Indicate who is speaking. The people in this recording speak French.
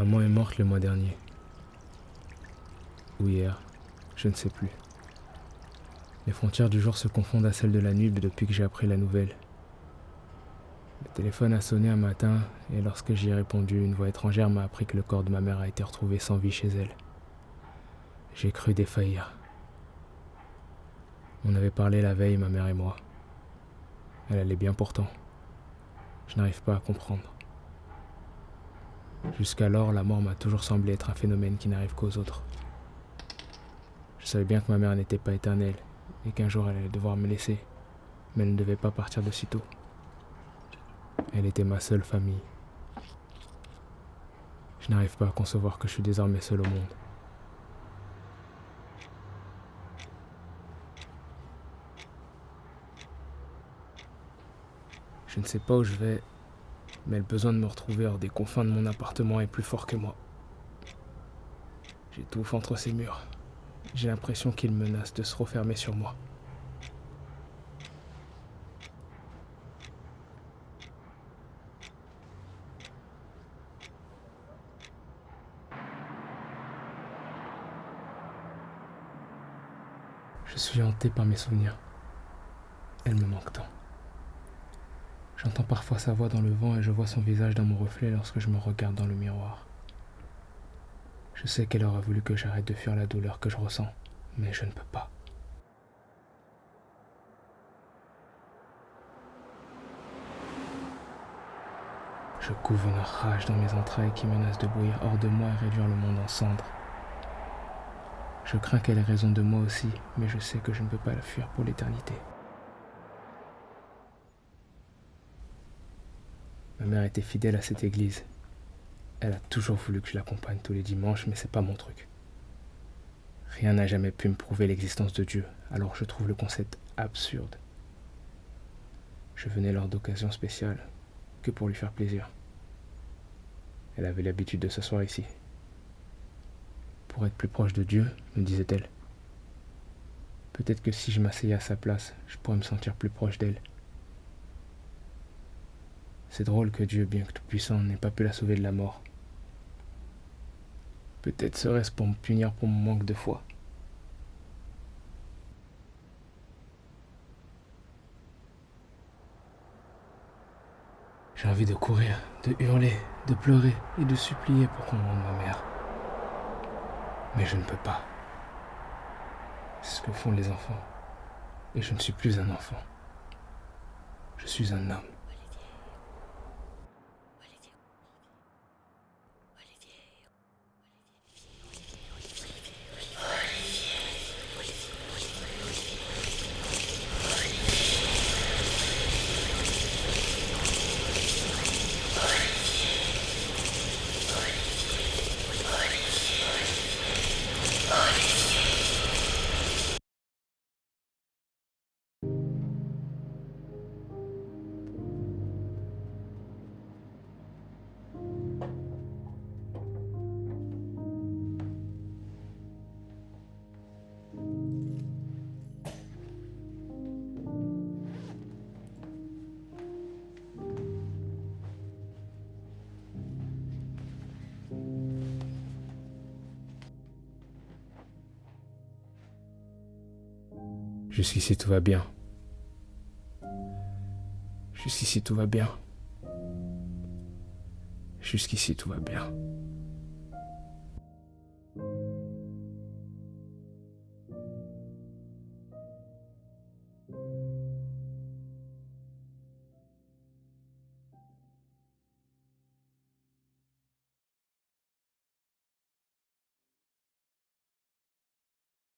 Speaker 1: Maman est morte le mois dernier. Ou hier, je ne sais plus. Les frontières du jour se confondent à celles de la nuit depuis que j'ai appris la nouvelle. Le téléphone a sonné un matin et lorsque j'y ai répondu, une voix étrangère m'a appris que le corps de ma mère a été retrouvé sans vie chez elle. J'ai cru défaillir. On avait parlé la veille, ma mère et moi. Elle allait bien pourtant. Je n'arrive pas à comprendre. Jusqu'alors, la mort m'a toujours semblé être un phénomène qui n'arrive qu'aux autres. Je savais bien que ma mère n'était pas éternelle et qu'un jour elle allait devoir me laisser, mais elle ne devait pas partir de sitôt. Elle était ma seule famille. Je n'arrive pas à concevoir que je suis désormais seul au monde. Je ne sais pas où je vais, mais le besoin de me retrouver hors des confins de mon appartement est plus fort que moi. J'étouffe entre ces murs. J'ai l'impression qu'ils menacent de se refermer sur moi. Je suis hanté par mes souvenirs. Elle me manque tant. J'entends parfois sa voix dans le vent et je vois son visage dans mon reflet lorsque je me regarde dans le miroir. Je sais qu'elle aura voulu que j'arrête de fuir la douleur que je ressens, mais je ne peux pas. Je couve une rage dans mes entrailles qui menace de bouillir hors de moi et réduire le monde en cendres. Je crains qu'elle ait raison de moi aussi, mais je sais que je ne peux pas la fuir pour l'éternité. Ma mère était fidèle à cette église. Elle a toujours voulu que je l'accompagne tous les dimanches, mais c'est pas mon truc. Rien n'a jamais pu me prouver l'existence de Dieu, alors je trouve le concept absurde. Je venais lors d'occasions spéciales, que pour lui faire plaisir. Elle avait l'habitude de s'asseoir ici. Pour être plus proche de Dieu, me disait-elle. Peut-être que si je m'asseyais à sa place, je pourrais me sentir plus proche d'elle. C'est drôle que Dieu, bien que tout-puissant, n'ait pas pu la sauver de la mort. Peut-être serait-ce pour me punir pour mon manque de foi. J'ai envie de courir, de hurler, de pleurer et de supplier pour qu'on rende ma mère. Mais je ne peux pas. C'est ce que font les enfants. Et je ne suis plus un enfant. Je suis un homme. Jusqu'ici tout va bien. Jusqu'ici tout va bien. Jusqu'ici tout va bien.